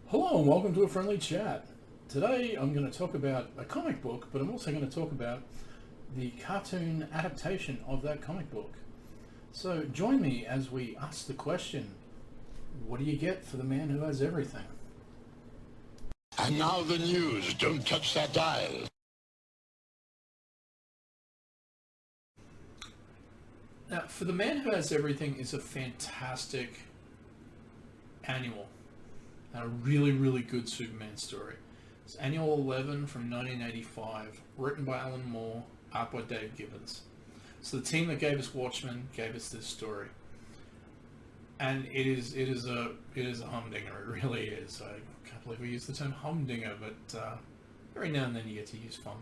Hello and welcome to a friendly chat. Today I'm going to talk about a comic book, but I'm also going to talk about the cartoon adaptation of that comic book. So join me as we ask the question, what do you get for the man who has everything? And now the news. Don't touch that dial. Now, For the Man Who Has Everything is a fantastic annual and a really, really good Superman story. It's Annual 11 from 1985, written by Alan Moore, art by Dave Gibbons. So the team that gave us Watchmen gave us this story, and it is a humdinger. It really is. I can't believe we use the term humdinger, but every now and then you get to use fun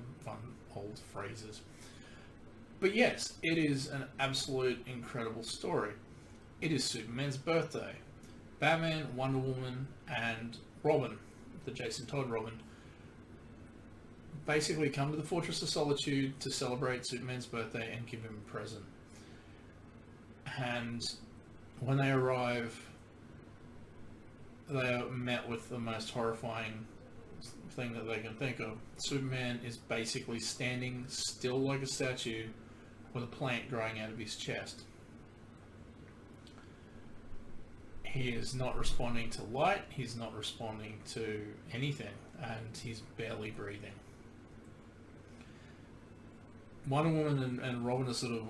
old phrases. But yes, it is an absolute incredible story. It is Superman's birthday. Batman, Wonder Woman, and Robin, the Jason Todd Robin, basically come to the Fortress of Solitude to celebrate Superman's birthday and give him a present. And when they arrive, they are met with the most horrifying thing that they can think of. Superman is basically standing still like a statue with a plant growing out of his chest. He is not responding to light, he's not responding to anything, and he's barely breathing. Wonder Woman and Robin are sort of,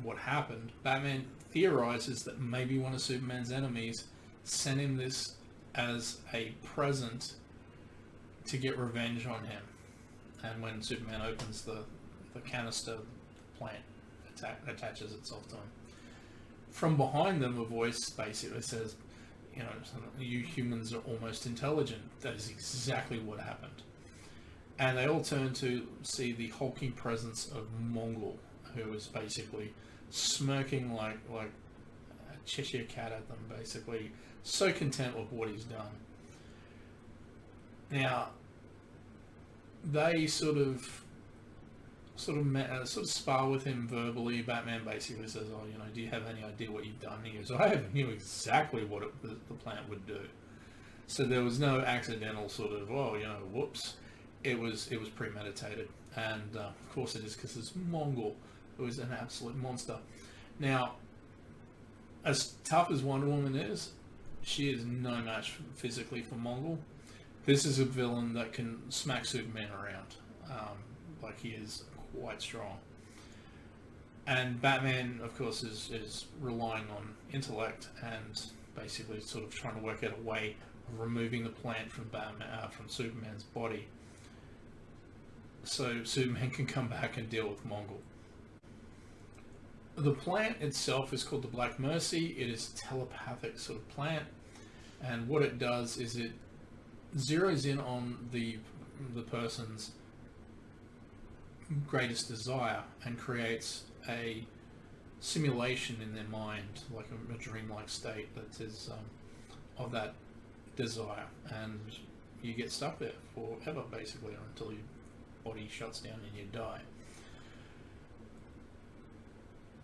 what happened. Batman theorizes that maybe one of Superman's enemies sent him this as a present to get revenge on him. And when Superman opens the canister, the plant attaches itself to him. From behind them, a voice basically says, you humans are almost intelligent. That is exactly what happened. And they all turn to see the hulking presence of Mongol, who is basically smirking like a Cheshire cat at them, basically so content with what he's done. Now, they sort of spar with him verbally. Batman basically says, do you have any idea what you've done? He goes, I knew exactly what the plant would do. So there was no accidental sort of, whoops. It was premeditated. And of course it is, because it's Mongol, who is an absolute monster. Now, as tough as Wonder Woman is, she is no match physically for Mongol. This is a villain that can smack Superman around. He is quite strong. And Batman, of course, is relying on intellect and basically sort of trying to work out a way of removing the plant from Superman's body, so Superman can come back and deal with Mongol. The plant itself is called the Black Mercy. It is a telepathic sort of plant, and what it does is it zeroes in on the person's greatest desire and creates a simulation in their mind, like a dreamlike state that is of that desire, and you get stuck there forever, basically, until your body shuts down and you die.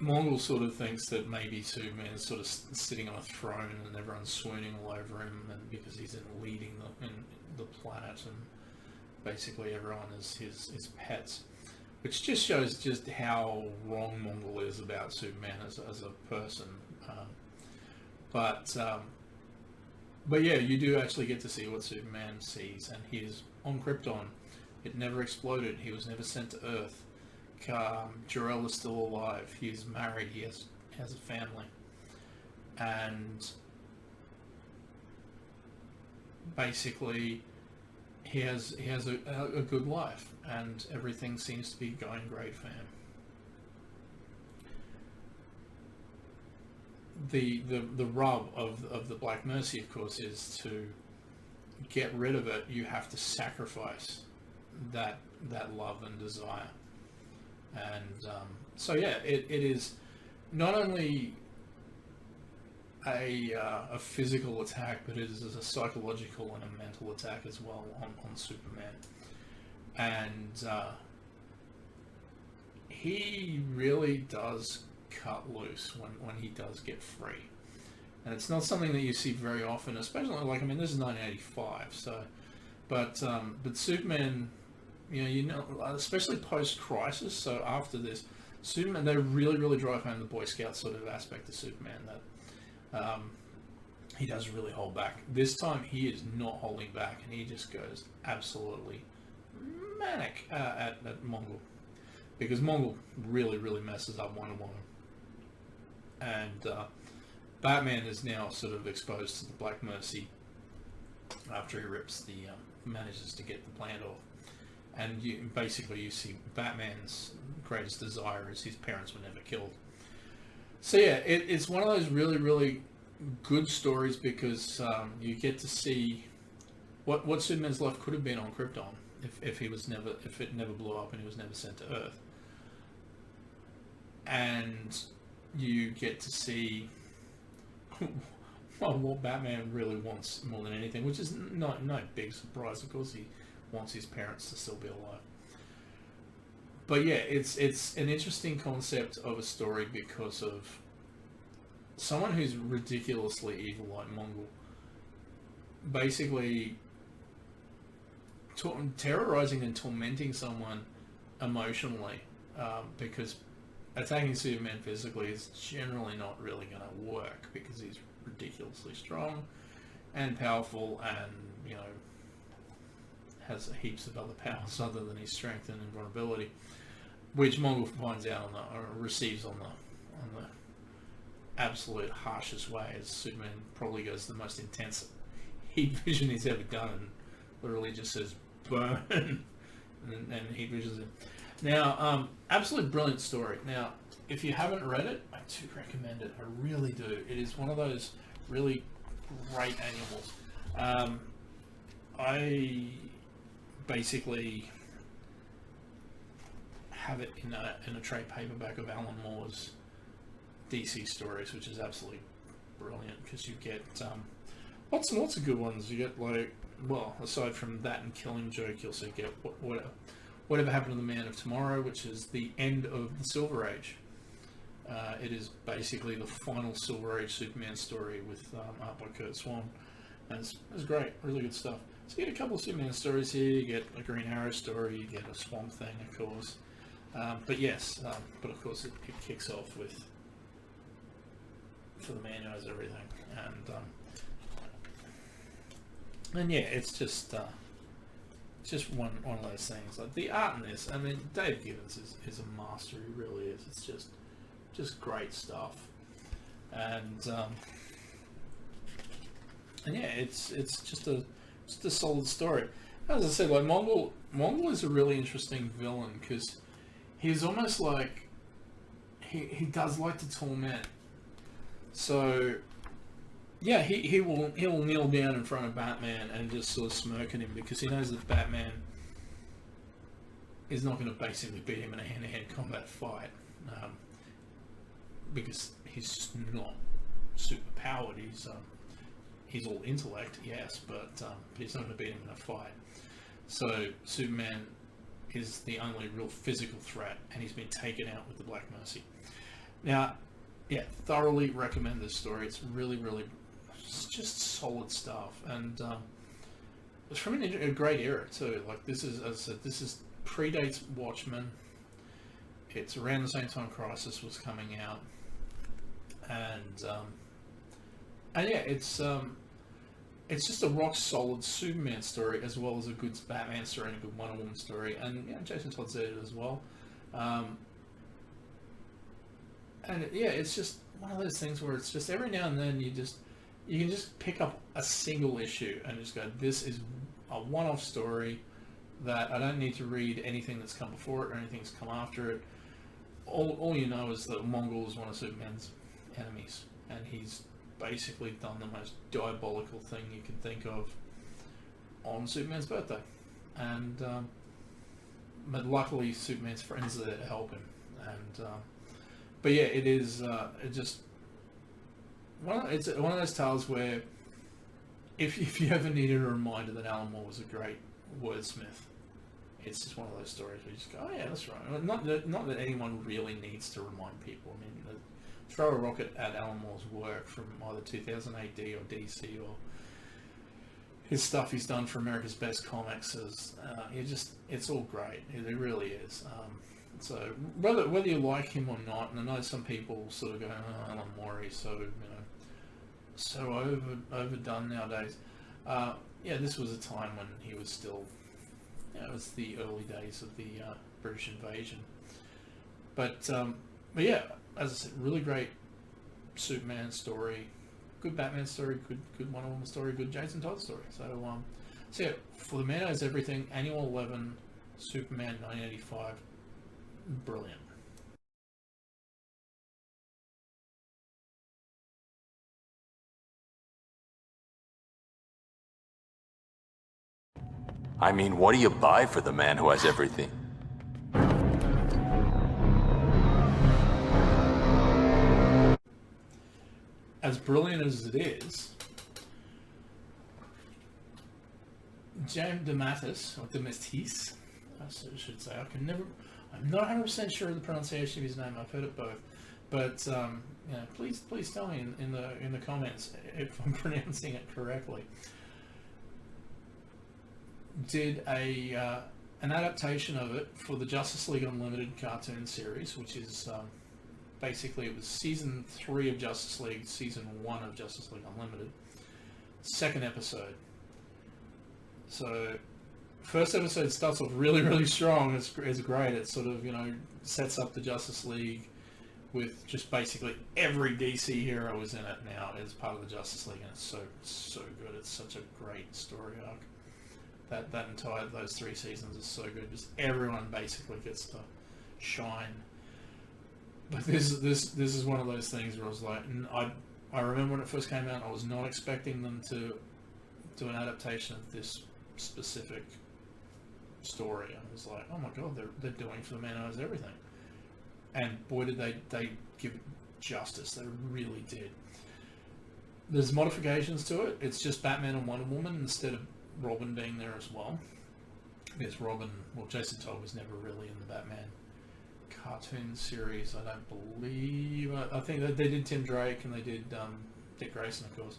Mongol sort of thinks that maybe Superman is sort of sitting on a throne and everyone's swooning all over him, and because he's leading the planet, and basically everyone is his pets, which just shows just how wrong Mongol is about Superman as a person. But yeah, you do actually get to see what Superman sees, and he is on Krypton. It never exploded. He was never sent to Earth. Jor-El is still alive. He is married. He has a family, and basically he has a good life, and everything seems to be going great for him. The rub of the Black Mercy, of course, is to get rid of it, you have to sacrifice that love and desire. And so yeah, it is not only a physical attack, but it is a psychological and a mental attack as well on Superman. And he really does cut loose when he does get free. and it's not something that you see very often, especially like, I mean, this is 1985, so, but Superman, especially post-Crisis, so after this, Superman, they really drive home the Boy Scout sort of aspect of Superman, that he does really hold back. This time he is not holding back, and he just goes absolutely manic at Mongol, because Mongol really messes up Wonder Woman, and Batman is now sort of exposed to the Black Mercy after he manages to get the plant off. And you see Batman's greatest desire is his parents were never killed. So yeah, it's one of those really good stories, because you get to see what Superman's life could have been on Krypton if it never blew up and he was never sent to Earth. And you get to see what Batman really wants more than anything, which is no big surprise. Of course, he wants his parents to still be alive. But yeah, it's an interesting concept of a story because of someone who's ridiculously evil like Mongol, basically terrorizing and tormenting someone emotionally, because attacking Superman physically is generally not really going to work, because he's ridiculously strong and powerful, and has heaps of other powers other than his strength and invulnerability, which Mongol finds out receives on the absolute harshest way, as Superman probably goes the most intense heat vision he's ever done, and literally just says burn, and heat visions him. Now, absolute brilliant story. Now, if you haven't read it, I do recommend it. I really do. It is one of those really great annuals. I basically have it in a trade paperback of Alan Moore's DC stories, which is absolutely brilliant, because you get lots and lots of good ones. You get, like, well, aside from that and Killing Joke, you also get Whatever Happened to the Man of Tomorrow, which is the end of the Silver Age. It is basically the final Silver Age Superman story with art by Kurt Swan. And it's great, really good stuff. So you get a couple of Superman stories here, you get a Green Arrow story, you get a Swamp Thing, of course. But of course it kicks off with For the Man Who Knows Everything. And yeah, it's just one of those things. Like the art in this, I mean, Dave Gibbons is a master. He really is. It's just great stuff. And yeah, it's just a solid story. As I said, like Mongol is a really interesting villain, because he's almost like he does like to torment. So yeah, he will kneel down in front of Batman and just sort of smirk at him, because he knows that Batman is not going to basically beat him in a hand-to-hand combat fight, because he's just not super powered. He's all intellect, yes, but he's not going to beat him in a fight. So Superman is the only real physical threat, and he's been taken out with the Black Mercy. Now, yeah, thoroughly recommend this story. It's really it's just solid stuff, and it's from a great era too. Like this is, as I said, this predates Watchmen. It's around the same time Crisis was coming out, and yeah, it's just a rock solid Superman story, as well as a good Batman story and a good Wonder Woman story, and Jason Todd's in it as well. And yeah, it's just one of those things where it's just every now and then you can just pick up a single issue and just go, this is a one-off story that I don't need to read anything that's come before it or anything that's come after it. All you know is that Mongol is one of Superman's enemies, and he's basically done the most diabolical thing you can think of on Superman's birthday. And but luckily Superman's friends are there to help him. And but yeah, it is it's one of those tales where if you ever needed a reminder that Alan Moore was a great wordsmith, it's just one of those stories where you just go, oh yeah, that's right. Not that anyone really needs to remind people. I mean, throw a rocket at Alan Moore's work from either 2000 AD or DC or his stuff he's done for America's Best Comics. It's all great. It really is. So whether you like him or not, and I know some people sort of go, oh, Alan Moore is so overdone nowadays. This was a time when he was still, it was the early days of the British invasion. But yeah, as I said, really great Superman story, good Batman story, good Wonder Woman story, good Jason Todd story. So yeah, for the Man Knows Everything, Annual 11, Superman 1985, brilliant. I mean, what do you buy for the man who has everything? As brilliant as it is, James DeMatteis, or DeMatteis, I should say. I'm not 100% sure of the pronunciation of his name. I've heard it both, but please tell me in the comments if I'm pronouncing it correctly. Did an adaptation of it for the Justice League Unlimited cartoon series, which is basically it was season 3 of Justice League, season 1 of Justice League Unlimited, second episode. So first episode starts off really, really strong. It's great. It sort of, sets up the Justice League with just basically every DC hero is in it now as part of the Justice League, and it's so good. It's such a great story arc. Those 3 seasons is so good. Just everyone basically gets to shine. But this is one of those things where I was like, I remember when it first came out, I was not expecting them to do an adaptation of this specific story. I was like, oh my god, they're doing for the Man Who Knows Everything. And boy, did they give it justice. They really did. There's modifications to it. It's just Batman and Wonder Woman instead of Robin being there as well. There's Jason Todd was never really in the Batman cartoon series, I don't believe. I think they did Tim Drake and they did Dick Grayson, of course.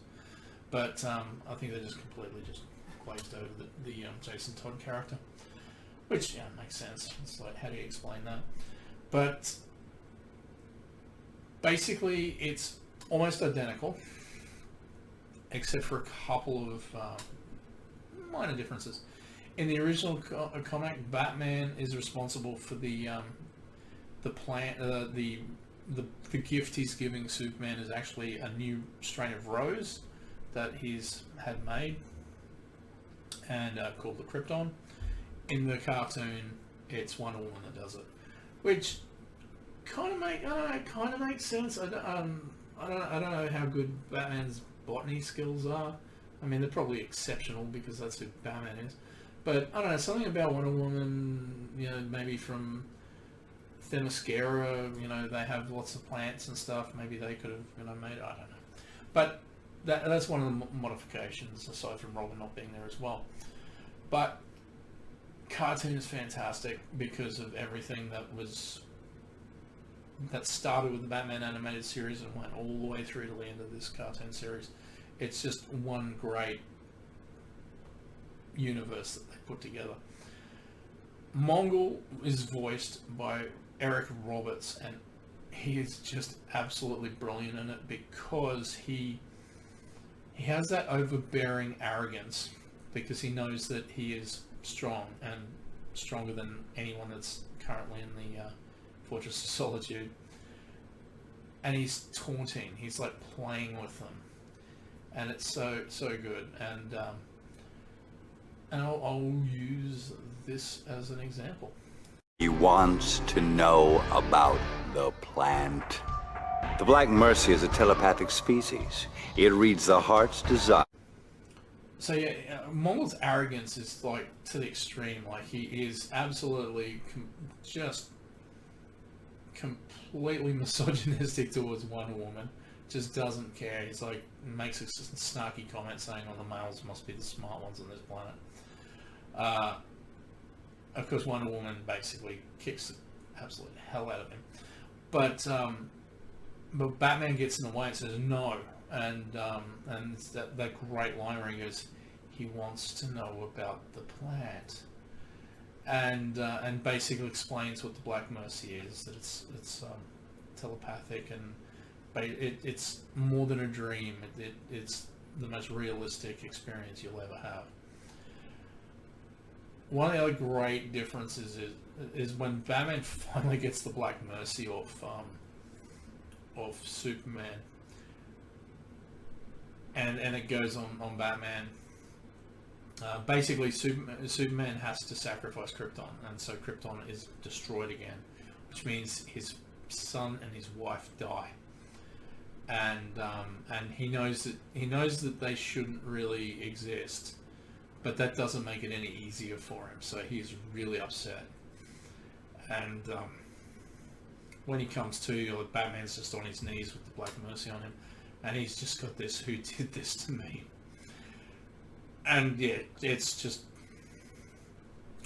But I think they just completely glazed over the Jason Todd character. Which, makes sense. It's like, how do you explain that? But basically, it's almost identical, except for a couple of minor differences. In the original comic, Batman is responsible for the plant, the gift he's giving Superman is actually a new strain of rose that he's had made and called the Krypton. In the cartoon, it's Wonder Woman that does it, which kind of makes sense. I don't know how good Batman's botany skills are. I mean, they're probably exceptional because that's who Batman is. But I don't know, something about Wonder Woman, maybe from Themyscira, they have lots of plants and stuff. Maybe they could have, made it. I don't know. But that's one of the modifications, aside from Robin not being there as well. But cartoon is fantastic because of everything that started with the Batman animated series and went all the way through to the end of this cartoon series. It's just one great universe that they put together. Mongol is voiced by Eric Roberts, and he is just absolutely brilliant in it because he has that overbearing arrogance because he knows that he is strong and stronger than anyone that's currently in the Fortress of Solitude. And he's taunting. He's like playing with them. And it's so good. And I'll use this as an example. He wants to know about the plant. The Black Mercy is a telepathic species. It reads the heart's desire. So yeah, Mongol's arrogance is like to the extreme. Like he is absolutely just completely misogynistic towards Wonder Woman. Just doesn't care. He's like makes a snarky comment saying, "Oh, the males must be the smart ones on this planet." Of course, Wonder Woman basically kicks the absolute hell out of him. But but Batman gets in the way and says no, and it's that great line where he goes, he wants to know about the plant, and basically explains what the Black Mercy is, that it's telepathic, and it's more than a dream. It's the most realistic experience you'll ever have. One of the other great differences is when Batman finally gets the Black Mercy off Superman, and it goes on Batman. Basically, Superman has to sacrifice Krypton, and so Krypton is destroyed again, which means his son and his wife die. And he knows that they shouldn't really exist, but that doesn't make it any easier for him. So he's really upset. And when he comes to, Batman's just on his knees with the Black Mercy on him, and he's just got this, who did this to me? And yeah, it's just,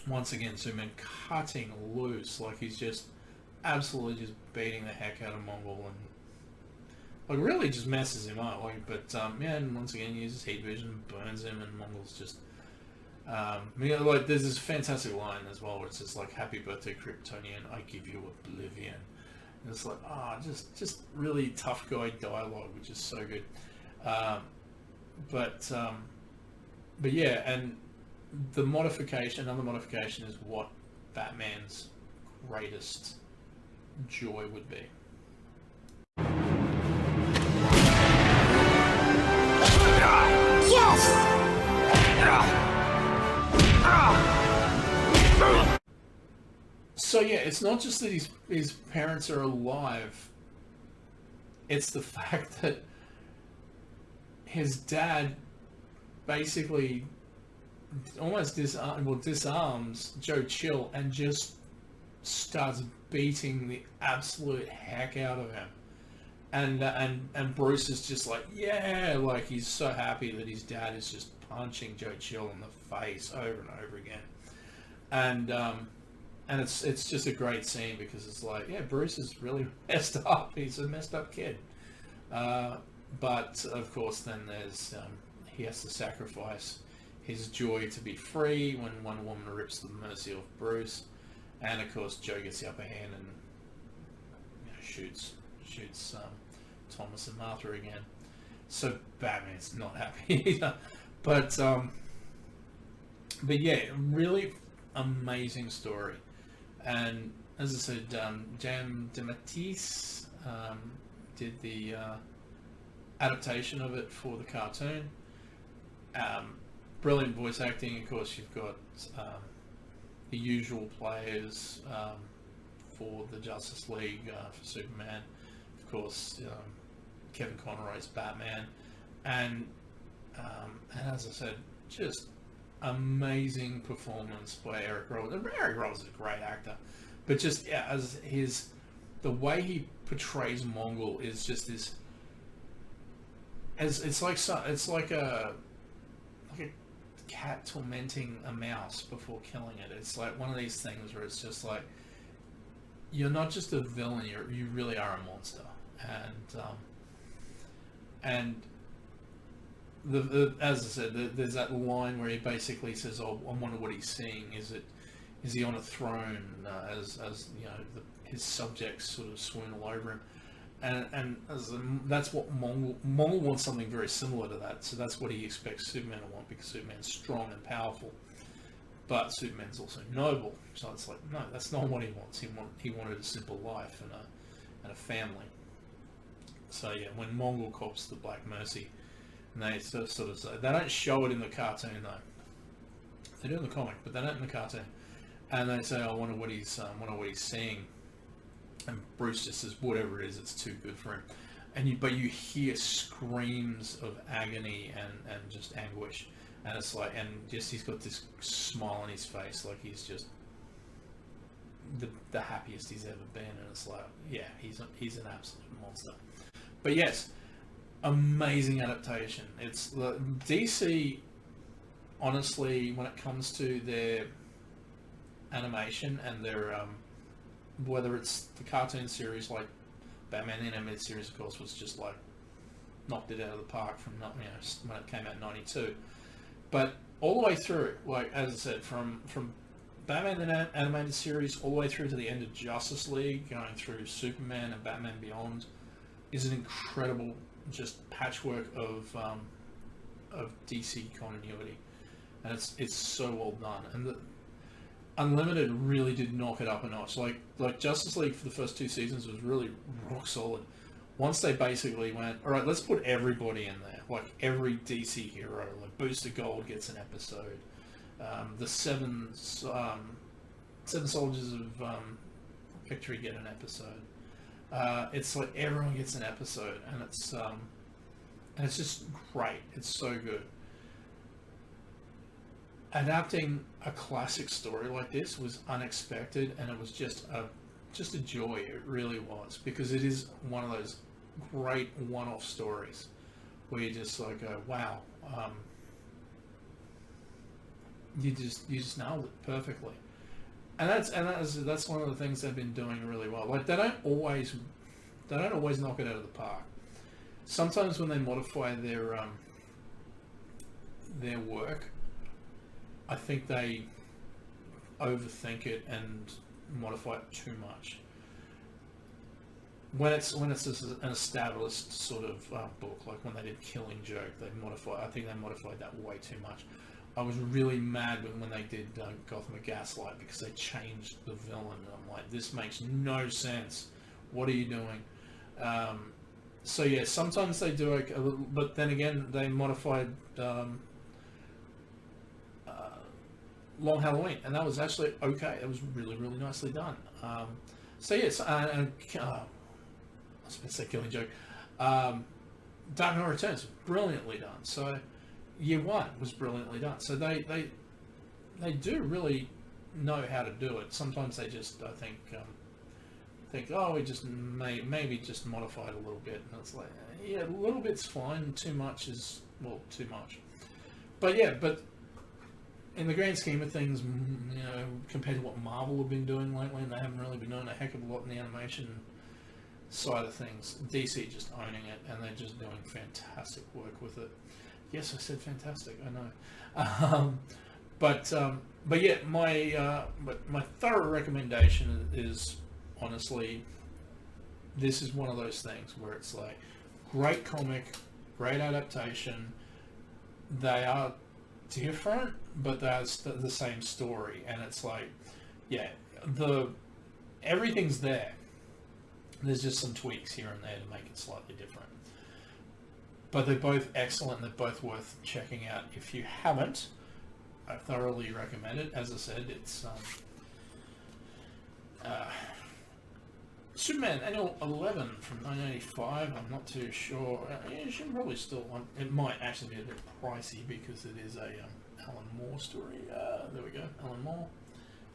once again, Superman cutting loose, like he's just absolutely just beating the heck out of Mongol, and really just messes him up. And once again, he uses heat vision, burns him, and Mongol's just, there's this fantastic line as well where it says "Happy birthday, Kryptonian, I give you oblivion." And it's just really tough guy dialogue, which is so good. But yeah, and another modification is what Batman's greatest joy would be. So yeah, it's not just that his parents are alive, it's the fact that his dad basically almost disarms Joe Chill and just starts beating the absolute heck out of him. And Bruce is just he's so happy that his dad is just punching Joe Chill in the face over and over again. And it's just a great scene because it's Bruce is really messed up. He's a messed up kid. But of course then there's he has to sacrifice his joy to be free when one woman rips the mercy off Bruce, and of course Joe gets the upper hand and shoots Thomas and Martha again. So Batman's not happy either. But yeah, really amazing story. And as I said, Jan DeMatteis did the adaptation of it for the cartoon. Brilliant voice acting. Of course, you've got the usual players for the Justice League, for Superman. Of course, Kevin Conroy's Batman, and as I said, just amazing performance by Eric Roberts. Eric Roberts is a great actor, but just the way he portrays Mongol is just this. It's like a cat tormenting a mouse before killing it. It's like one of these things where it's just like, you're not just a villain, you really are a monster. And as I said, there's that line where he basically says, "Oh, I wonder what he's seeing. Is he on a throne as his subjects sort of swoon all over him?" And that's what Mongol wants, something very similar to that. So that's what he expects Superman to want, because Superman's strong and powerful, but Superman's also noble. So it's like, no, that's not what he wants. He wanted a simple life and a family. So yeah, when Mongol cops the Black Mercy, and they sort of say, they don't show it in the cartoon though. They do in the comic, but they don't in the cartoon. And they say, "I wonder what he's seeing." And Bruce just says, "Whatever it is, it's too good for him." But you hear screams of agony and just anguish, and it's like, and just he's got this smile on his face, like he's just the happiest he's ever been, and it's like, yeah, he's an absolute monster. But yes, amazing adaptation. It's DC. Honestly, when it comes to their animation and their whether it's the cartoon series like Batman the Animated Series, of course, was just like knocked it out of the park from when it came out in '92. But all the way through, like as I said, from Batman the Animated Series all the way through to the end of Justice League, going through Superman and Batman Beyond, is an incredible just patchwork of DC continuity, and it's so well done. And the Unlimited really did knock it up a notch. Like Justice League for the first 2 seasons was really rock solid. Once they basically went, all right, let's put everybody in there, like every DC hero, like Booster Gold gets an episode, the seven Soldiers of Victory get an episode. It's like everyone gets an episode, and it's just great. It's so good. Adapting a classic story like this was unexpected, and it was just a joy. It really was, because it is one of those great one-off stories where you just like go, wow, you just nailed it perfectly. And that's one of the things they've been doing really well. Like they don't always knock it out of the park. Sometimes when they modify their work, I think they overthink it and modify it too much. When it's an established sort of book, like when they did Killing Joke, I think they modified that way too much. I was really mad when they did Gotham Gaslight, because they changed the villain. And I'm like, this makes no sense. What are you doing? So yeah, sometimes they do a little, but then again, they modified Long Halloween, and that was actually okay. It was really, really nicely done. So yes, I was going to say Killing Joke. Dark Knight Returns, brilliantly done. So Year One was brilliantly done. So they do really know how to do it. Sometimes they just, I think, oh, we just maybe just modify it a little bit. And it's like, yeah, a little bit's fine. Too much is, well, too much. But yeah, in the grand scheme of things, you know, compared to what Marvel have been doing lately, and they haven't really been doing a heck of a lot in the animation side of things, DC just owning it, and they're just doing fantastic work with it. Yes, I said fantastic, I know. But yeah, my thorough recommendation is, honestly, this is one of those things where it's like, great comic, great adaptation. They are different, but that's the same story, and it's like, yeah, everything's there. There's just some tweaks here and there to make it slightly different. But they're both excellent, and they're both worth checking out. If you haven't, I thoroughly recommend it. As I said, it's Superman Annual 11 from 1985. I'm not too sure. You should probably still want. It might actually be a bit pricey because it is a Alan Moore story. There we go, Alan Moore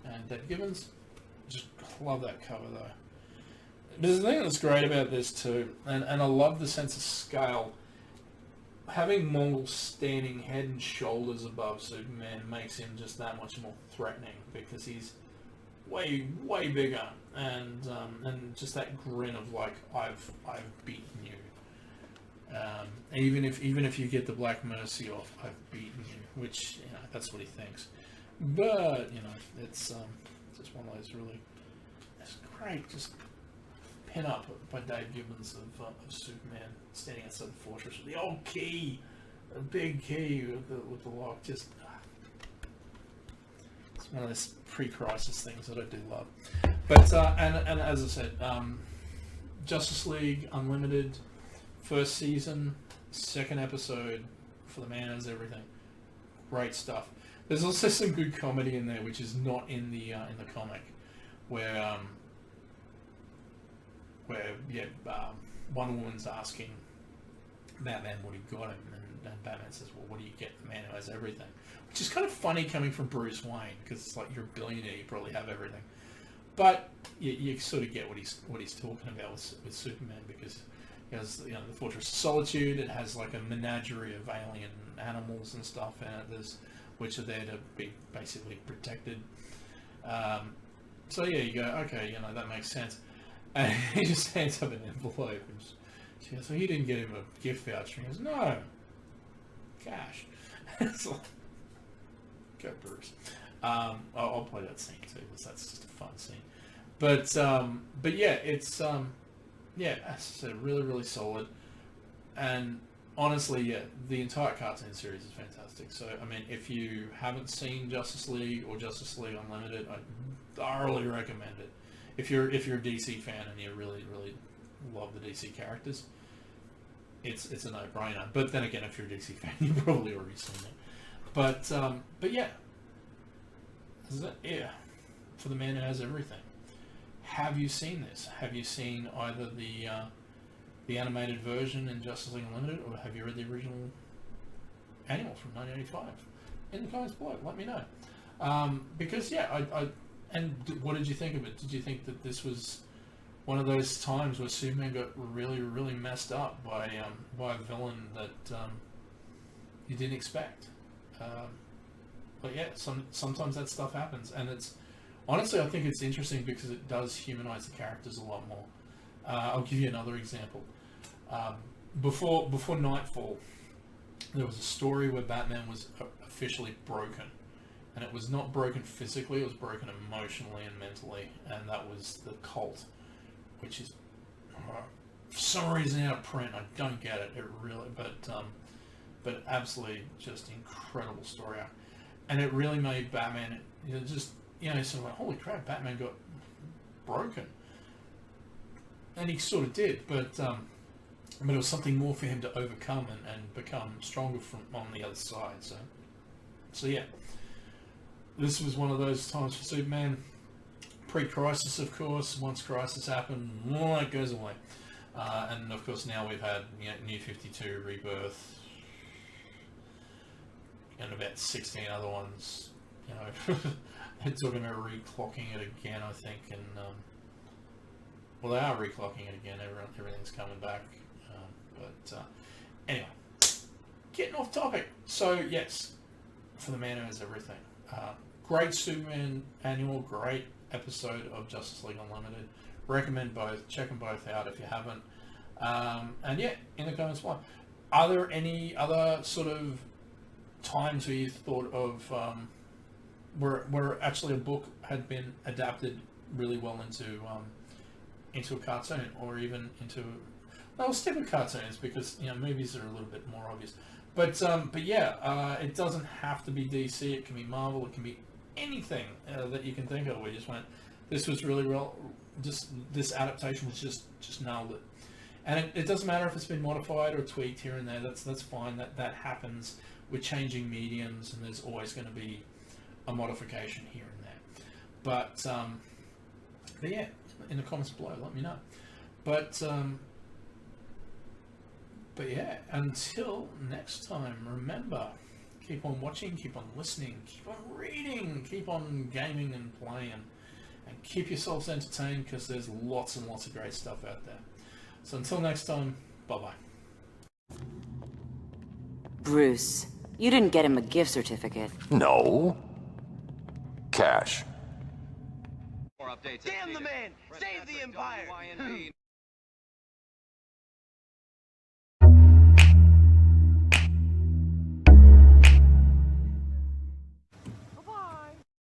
and Dave Gibbons. Just love that cover though. There's a thing that's great about this too, and I love the sense of scale. Having Mongol standing head and shoulders above Superman makes him just that much more threatening, because he's way bigger, and just that grin of like, I've beaten you. Even if you get the Black Mercy off, I've beaten you, which, you know, that's what he thinks. But you know, it's just one of those really, it's great, just pin up by Dave Gibbons of Superman standing outside the fortress with the old key, a big key with the lock. Just it's one of those pre-crisis things that I do love. But and as I said, Justice League Unlimited, first season, second episode for the man has everything. Great stuff. There's also some good comedy in there, which is not in the comic, where Wonder Woman's asking Batman what he got him, and Batman says, well, what do you get the man who has everything? Which is kind of funny coming from Bruce Wayne, because it's like, you're a billionaire, you probably have everything. But you sort of get what he's talking about with Superman, because he has, you know, the Fortress of Solitude. It has like a menagerie of alien animals and stuff in it, which are there to be basically protected. So yeah, you go, okay, you know, that makes sense. And he just hands up an envelope. And she goes, so he didn't get him a gift voucher. He goes, no, cash. It's like, go Bruce. I'll play that scene too, because that's just a fun scene. But yeah, it's yeah, as I said, really, really solid. And honestly, yeah, the entire cartoon series is fantastic. So, I mean, if you haven't seen Justice League or Justice League Unlimited, I thoroughly recommend it. If you're a DC fan and you really, really love the DC characters, it's a no-brainer. But then again, if you're a DC fan, you've probably already seen it. But yeah, yeah, for the man who has everything. Have you seen this? Have you seen either the animated version in Justice League Unlimited, or have you read the original annual from 1985? In the comments below, let me know. Because yeah, and what did you think of it? Did you think that this was one of those times where Superman got really, really messed up by a villain that you didn't expect? But yeah, sometimes that stuff happens, and it's honestly, I think it's interesting because it does humanize the characters a lot more. I'll give you another example. Before Nightfall, there was a story where Batman was officially broken, and it was not broken physically; it was broken emotionally and mentally, and that was the Cult, which is for some reason out of print. I don't get it. It really, but absolutely just incredible story arc. And it really made Batman, just, sort of like, holy crap, Batman got broken. And he sort of did, but it was something more for him to overcome and become stronger from on the other side. So yeah, this was one of those times for Superman. Pre-Crisis, of course. Once Crisis happened, it goes away. And of course now we've had New 52, Rebirth, and about 16 other ones. They're talking about reclocking it again, I think, and well, they are reclocking it again. Everything's coming back, but anyway, getting off topic. So yes, for the man who has everything, great Superman annual, great episode of Justice League Unlimited. Recommend both. Check them both out if you haven't. And yeah, in the comments below, are there any other sort of times where you thought of where actually a book had been adapted really well into a cartoon, or even into, well, stick with cartoons because movies are a little bit more obvious, but yeah, it doesn't have to be DC. It can be Marvel. It can be anything that you can think of. We just went, this was really well, just this adaptation was just nailed it. And it doesn't matter if it's been modified or tweaked here and there. That's fine. That happens. We're changing mediums, and there's always going to be a modification here and there. But yeah, in the comments below, let me know. But yeah, until next time, remember, keep on watching, keep on listening, keep on reading, keep on gaming and playing, and keep yourselves entertained, because there's lots and lots of great stuff out there. So until next time, bye-bye. Bruce, you didn't get him a gift certificate. No. Cash. Damn the man! Save the Empire!